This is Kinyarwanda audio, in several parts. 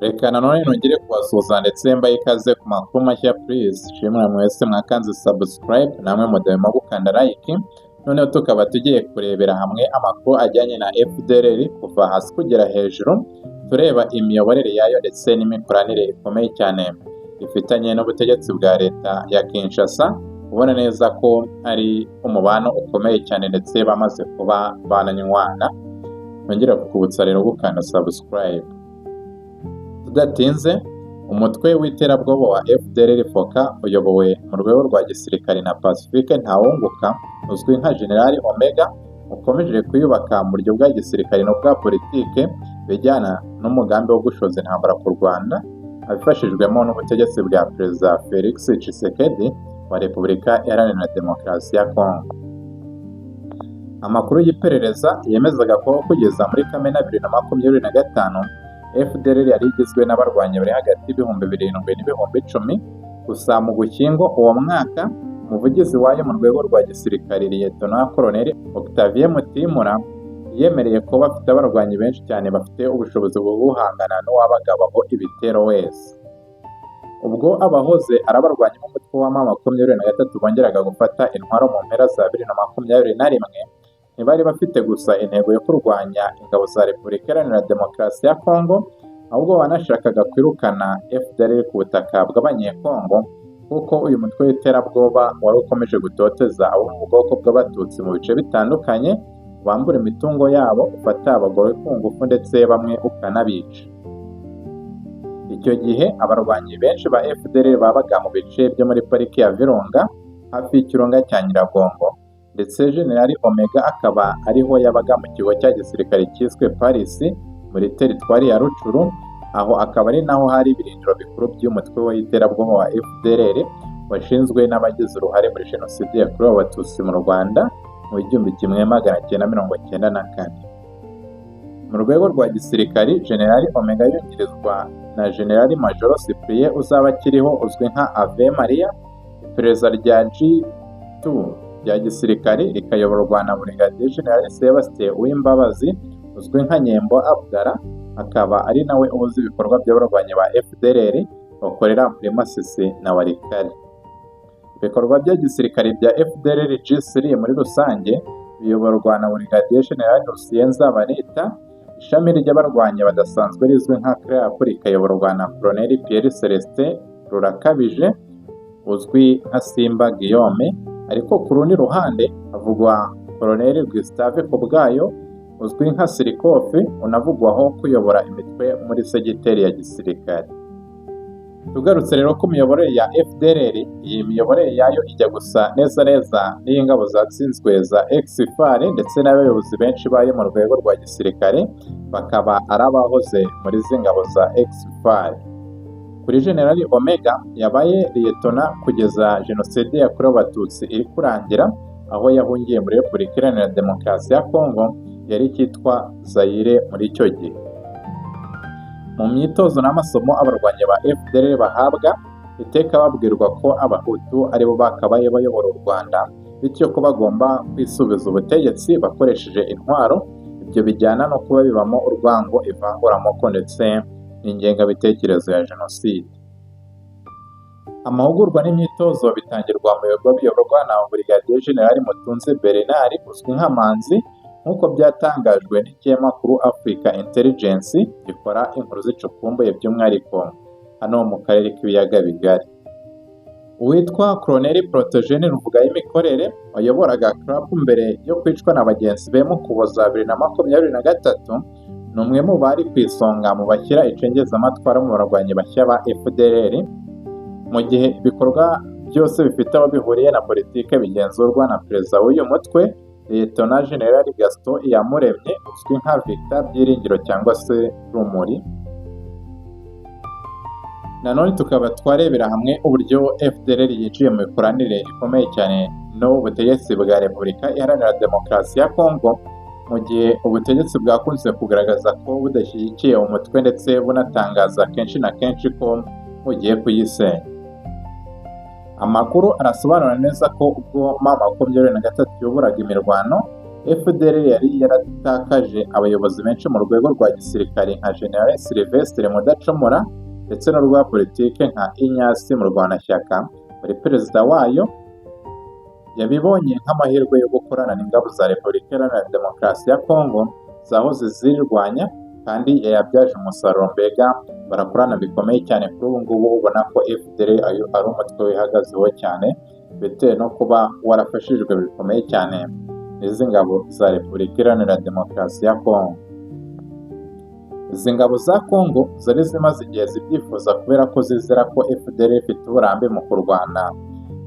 Reka nanone nongere kubasuhuza ndetse mbahe ikaze ku makuru mashya please shimwe mwese mwakanze subscribe namwe mudahwema gukanda like. Noneho tukaba tugiye kurebera hamwe amakuru ajyanye na FDLR kuva hasi kugera hejuru, tureba imiyoborere yayo ndetse n'imikoranire ikomeye cyane ifitanye n'ubutegetsi bwa leta ya Kinshasa. Ubona neza ko ari umubano ukomeye cyane ndetse bamaze kuba bananywana. Nongera kukubutsa rero gukanda subscribe. Tudatinze, umutwe w'iterabwoba wa FDLR FOCA uyobowe mu rwego rwa gisirikare na Pacifique Ntawunguka uzwi nka General Omega ukomeje kwiyubaka mu buryo bwa gisirikare no bwa politike bijyana n'umugambi wo gushoza intambara ku Rwanda, abifashijwemo n'ubutegetsi bwa Perezida Felix Tshisekedi wa Repubulika Iharanira Demokarasi ya Kongo. Amakuru y'iperereza yemezaga ko kugeza muri Kamena 2025 FDLR yari igizwe n'abarwanyi bari hagati y'ibihumbi 7,000 n'ibihumbi 10. Gusa mu Gushyingo uwo mwaka, umuvugizi wayo mu rwego rwa gisirikare Lieutenant Colonel Octavien Mutimura yemereye ko bafite abarwanyi benshi cyane bafite ubushobozi bwo guhangana n'uwabagabaho ibitero wese. Ubwo abahoze ari abarwanyi b'umutwe wa M23 bongeraga gufata intwaro mu mpera za 2021, ntibari bafite gusa intego yo kurwanya ingabo za Repubulika Iharanira Demokarasi ya Kongo, ahubwo banashakaga kwirukana FDLR ku butaka bw'Abanyekongo, kuko uyu mutwe w'iterabwoba wari ukomeje gutoteza abo mu bwoko bw'Abatutsi mu bice bitandukanye, bambura imitungo yabo, ufata abagore ku ngufu ndetse bamwe ukanabica. Icyo gihe abarwanyi benshi ba FDLR babaga mu bice byo muri pariki ya Virunga hafi y'ikirunga cya Nyiragongo, ndetse General Omega akaba ariho yabaga mu kigo cya gisirikare cyiswe Paris muri teritwari ya Rucuru, aho akaba ari naho hari ibirindiro bikuru by'umutwe w'iterabwoba wa FDLR washinzwe n'abagize uruhare muri jenoside yakorewe Abatutsi mu Rwanda mu 1994. Mu rwego rwa gisirikari, General Omega yungirizwa na General Major Cyprien uzaba akiriho uzwi nka Ave Maria. Iperereza rya G2 rya gisirikare rikayoborwa na Brigadier General Sebastien Uwimbabazi uzwi nka Nyembo Abdara, akaba ari nawe ubuzi ibikorwa by'abarwanyi ba FDLR bakorera muri Masisi na Walikale. Ibikorwa bya gisirikare bya FDLR G3 muri rusange biyoborwa na Brigadier General Lucien Nzabarita. Ishami ry'abarwanyi badasanzwe rizwi nka CREAP rikayoborwa na Colonel Pierre Celestin Rurakabije uzwi nka Simba Guillaume, ariko ku rundi ruhande havugwa Colonel Gustave Kobwayo uzwi nka Sirikofe, unavugwaho kuyobora imitwe muri segiteri ya gisirikare. Tugarutse rero ku miyoborere ya FDLR, iyi miyoborere yayo ijya gusa neza n'iy'ingabo zatsinzwe za Exfar ndetse n'abayobozi benshi bayo mu rwego rwa gisirikare bakaba ari abahoze muri izi ngabo za Exfar. Kuri General Omega yabaye Liyetona kugeza jenoside yakorewe Abatutsi iri kurangira, aho yahungiye muri Repubulika Iharanira Demokarasi ya Kongo yari cyitwa Zaire muri icyo gihe. Mu myitozo n'amasomo abarwanyi ba FDLR bahabwa, iteka babwirwa ko Abahutu aribo bakabaye bayobora u Rwanda, bityo ko bagomba kwisubiza ubutegetsi bakoresheje intwaro. Ibyo bijyana no kuba bibamo urwango, ivanguramoko ndetse n'ingengabitekerezo ya jenoside. Amahugurwa n'imyitozo bitangirwa mu bigo biyoborwa na Brigadier General Mutunzi Bernard uzwi nka Manzi, nk'uko byatangajwe n'ikinyamakuru Africa Intelligence gikora inkuru zicukumbuye by'umwihariko hano mu karere k'ibiyaga bigari. Uwitwa Colonel Protogene Ruvugayimikorere wayoboraga CRAP mbere yo kwicwa na bagenzi be mu Ukuboza 2023, ni umwe mu bari ku isonga mu bashyira icengezamatwara mu barwanyi bashya ba FDLR. Mu gihe ibikorwa byose bifite aho bihuriye na politike bigenzurwa na perezida w'uyu mutwe Lieutenant General Gaston Iyamuremye uzwi nka Victor Byiringiro cyangwa se Rumuri. Nanone tukaba twarebera hamwe uburyo FDLR yinjiye mu mikoranire ikomeye cyane n'ubutegetsi bwa Repubulika Iharanira Demokarasi ya Kongo, mu gihe ubutegetsi bwakunze kugaragaza ko budashyigikiye umutwe ndetse bunatangaza kenshi na kenshi ko bugiye kuyisenya. Amakuru arasobanura neza ko ubwo M23 yoburaga imirwano, FDLR yari yaratakaje abayobozi benshi mu rwego rwa gisirikare nka General Sylvestre Mudacumura ndetse n'urwa politike nka Ignace Murwanashyaka. Buri perezida wayo yabibonye nk'amahirwe yo gukorana n'ingabo za Repubulika Iharanira Demokarasi ya Kongo zahoze zirwanya, kandi yayabyaje umusaruro, mbega barakorana bikomeye cyane. Kuri ubu ngubu ubona ko FDLR ari umutwe wihagazeho cyane, bitewe no kuba warafashijwe bikomeye cyane n'izi ngabo za Repubulika Iharanira Demokarasi ya Kongo. Izi ngabo za Kongo zari zimaze igihe zibyifuza kubera ko zizera ko FDLR ifite uburambe mu kurwana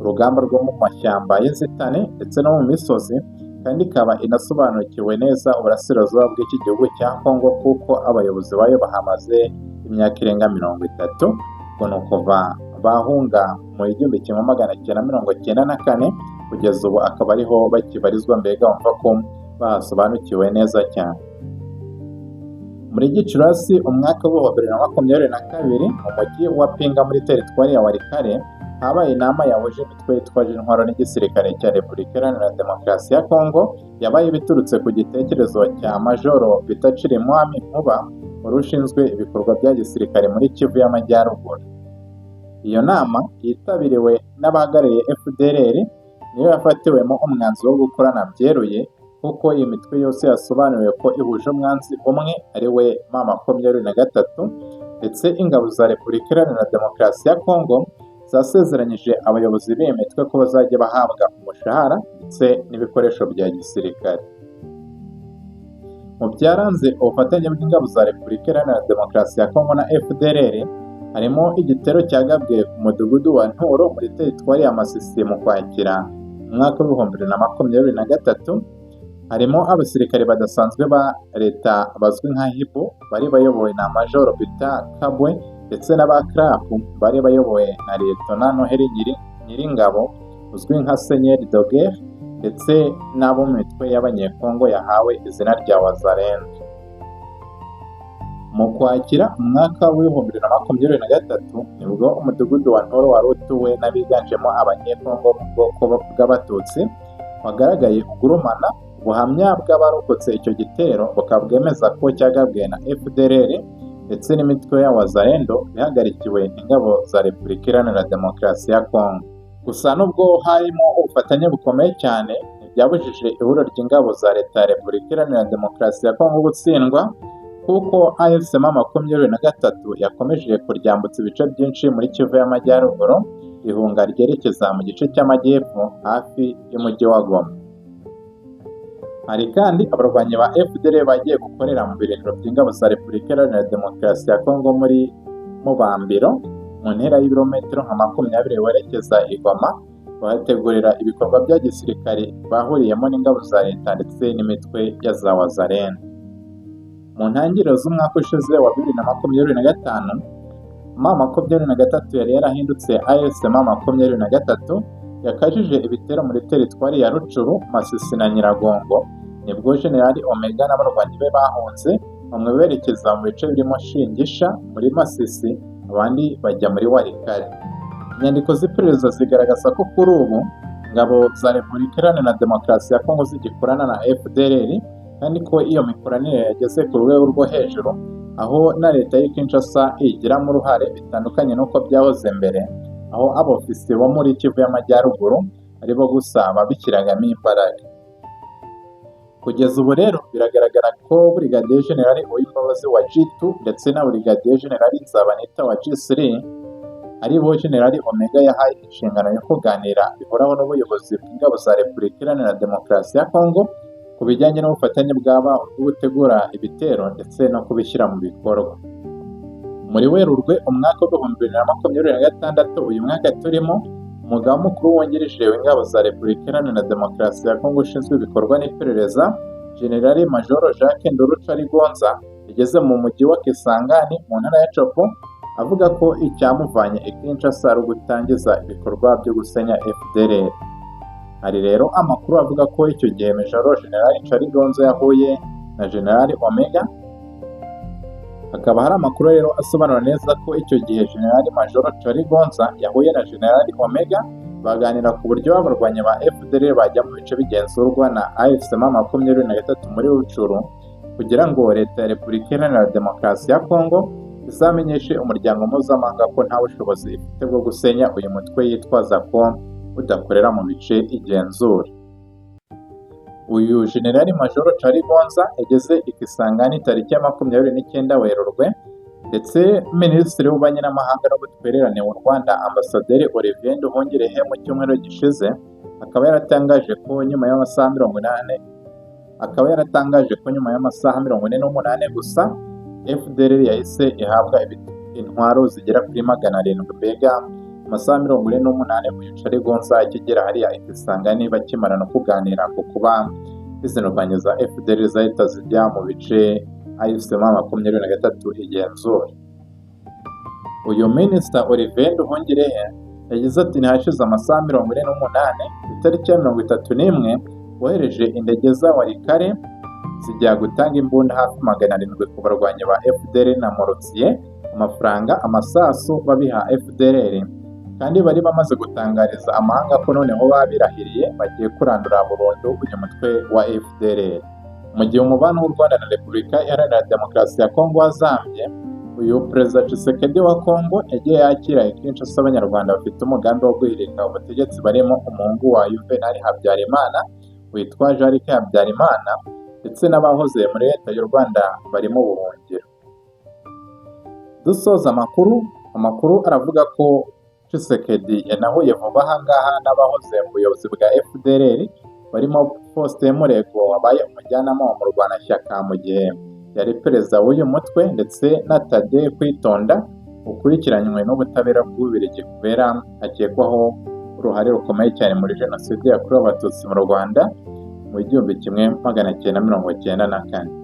urugamba rwo mu mashyamba y'inzitane ndetse no mu misozi, kandi ikaba inasobanukiwe neza uburasirazuba bw'iki gihugu cya Kongo, kuko abayobozi bayo bahamaze imyaka irenga 30, ngo ni ukuva bahunga mu 1994 kugeza ubu akaba ariho bakibarizwa, mbega wumva ko basobanukiwe neza cyane. Muri Gicurasi umwaka wa 2022 mu mujyi wa Pinga muri teritwari ya Walikale habaye inama yahuje imitwe yitwaje intwaro n'igisirikare cya Repubulika Iharanira Demokarasi ya Kongo, yabaye biturutse ku gitekerezo cya Majoro Peter Chirimwami Nkuba wari ushinzwe ibikorwa bya gisirikare muri Kivu y'Amajyaruguru. Iyo nama yitabiriwe n'abahagarariye FDLR, niyo yafatiwemo umwanzuro wo gukorana byeruye, kuko iyi mitwe yose yasobanuriwe ko ihuje umwanzi umwe ari we M23, ndetse ingabo za Repubulika Iharanira Demokarasi ya Kongo zasezeranyije abayobozi b'iyi mitwe ko bazajya bahabwa umushahara ndetse n'ibikoresho bya gisirikare. Mu byaranze ubufatanye bw'ingabo za Repubulika Iharanira Demokarasi ya Kongo na FDLR harimo igitero cyagabwe ku mudugudu wa Nturo muri teritwari ya Masisi mu Kwakira mu mwaka wa 2023. Harimo abasirikare badasanzwe ba leta bazwi nka Hibu bari bayobowe na Major Peter Kabwe, ndetse n'aba-CRAF bari bayobowe na Lieutenant Noheli Nyiringabo uzwi nka Seigneur Doguerre, ndetse n'abo mu mitwe y'Abanyekongo yahawe izina rya Wazalendo. Mu Kwakira umwaka wa 2023 nibwo umudugudu wa Ntoro wari utuwe n'abiganjemo Abanyekongo mu bwoko bw'Abatutsi wagaragaye ugurumana. Ubuhamya bw'abarokotse icyo gitero bukaba bwemeza ko cyagabwe na FDLR ndetse n'imitwe ya Wazalendo bihagarikiwe ingabo za Repubulika Iharanira Demokarasi ya Kongo. Gusa nubwo harimo ubufatanye bukomeye cyane, ntibyabujije ihuriro ry'ingabo za leta ya Repubulika Iharanira Demokarasi ya Kongo gutsindwa, kuko AFC M23 yakomeje kuryambutsa ibice byinshi muri Kivu y'Amajyaruguru, ihunga ryerekeza mu gice cy'amajyepfo hafi y'umujyi wa Goma. Hari kandi abarwanyi ba FDLR bagiye gukorera mu birindiro by'ingabo za Repubulika Iharanira Demokarasi ya Kongo muri Mubambiro, mu ntera y'ibirometero nka 20 werekeza i Goma, bahategurira ibikorwa bya gisirikare bahuriyemo n'ingabo za leta ndetse n'imitwe ya za Wazalendo. Mu ntangiriro z'umwaka ushize wa 2025, M23 yari yarahindutse AFC M23, yakajije ibitero muri teritwari ya Rucuru, Masisi na Nyiragongo. Nibwo General Omega n'abarwanyi be bahunze, bamwe berekeza mu bice birimo Shingisha muri Masisi, abandi bajya muri Walikale. Inyandiko z'iperereza zigaragaza ko kuri ubu ingabo za Repubulika Iharanira Demokarasi ya Kongo zigikorana na FDLR, kandi ko iyo mikoranire yageze ku rwego rwo hejuru, aho na leta ya Kinshasa igiramo uruhare bitandukanye n'uko byahoze mbere, aho abofisiye bo muri Kivu y'Amajyaruguru aribo gusa babishyiragamo imbaraga. Kugeza ubu rero biragaragara ko Brigadier General Uwimbabazi wa G2 ndetse na Brigadier General Nzabanita wa G3 aribo General Omega yahaye inshingano yo kuganira bihoraho n'ubuyobozi bw'ingabo za Repubulika Iharanira Demokarasi ya Kongo ku bijyanye n'ubufatanye bwabo bwo gutegura ibitero ndetse no kubishyira mu bikorwa. Muri Werurwe umwaka wa 2026, uyu mwaka turimo, umugaba mukuru wungirije w'ingabo za Repubulika Iharanira Demokarasi ya Kongo ushinzwe ibikorwa n'iperereza, General Major Jacques Ndorucarigonza, yageze mu mujyi wa Kisangani mu ntara ya Chopo, avuga ko icyamuvanye i Kinshasa ari ugutangiza ibikorwa byo gusenya FDLR. Hari rero amakuru avuga ko icyo gihe Major General Charigonza yahuye na General Omega. Hakaba hari amakuru rero asobanura neza ko icyo gihe General Major Charigonza yahuye na General Omega, baganira ku buryo abarwanyi ba FDLR bajya mu bice bigenzurwa na AFC-M23 muri Rucuru kugira ngo leta ya Repubulika Iharanira Demokarasi ya Kongo izamenyeshe umuryango mpuzamahanga ko nta bushobozi ifite bwo gusenya uyu mutwe yitwaza ko udakorera mu bice igenzura. Uyu Generali Majoro Charles Gonza yageze i Kisangani tariki ya 29 Werurwe, ndetse Minisitiri w'Ububanyi n'Amahanga n'Ubutwererane w'u Rwanda Ambasaderi Olivier Nduhungirehe mu cyumweru gishize akaba yaratangaje ko nyuma y'amasaha 48 gusa FDLR yahise ihabwa intwaro zigera kuri 700, mbega amasaha 48 uyu Charles Gonza akigera hariya i Kisangani bakimara no kuganira ku kuba izi ndwanyi za FDLR zahita zijya mu bice AFC-M23 igenzura. Uyu Minisita Olivier Nduhungirehe yagize ati ntihashize amasaha 48 itariki ya 31 wohereje indege za Warikare zijya gutanga imbunda hafi 700 ku barwanyi ba FDLR na Morotsiye, amafaranga, amasasu babiha FDLR, kandi bari bamaze gutangariza amahanga ko noneho babirahiriye bagiye kurandura burundu uyu mutwe wa FDLR. Mu gihe umubano w'u Rwanda na Repubulika Iharanira Demokarasi ya Kongo wazambye, uyu Perezida Tshisekedi wa Kongo yagiye yakira i Kinshasa abanyarwanda bafite umugambi wo guhirika ubutegetsi barimo umuhungu wa Juvenal Habyarimana witwa Jean-Luc Habyarimana, ndetse n'abahoze muri leta y'u Rwanda barimo ubuhungiro. Dusoza amakuru aravuga ko Tshisekedi yanahuye vuba aha ngaha n'abahoze mu buyobozi bwa FDLR barimo Faustin Murego wabaye umujyanama wa Murwanashyaka mu gihe yari perezida w'uyu mutwe, ndetse na Tade Kwitonda ukurikiranywe n'ubutabera bw'Ububiligi kubera akekwaho uruhare rukomeye cyane muri Jenoside yakorewe Abatutsi mu Rwanda mu 1994.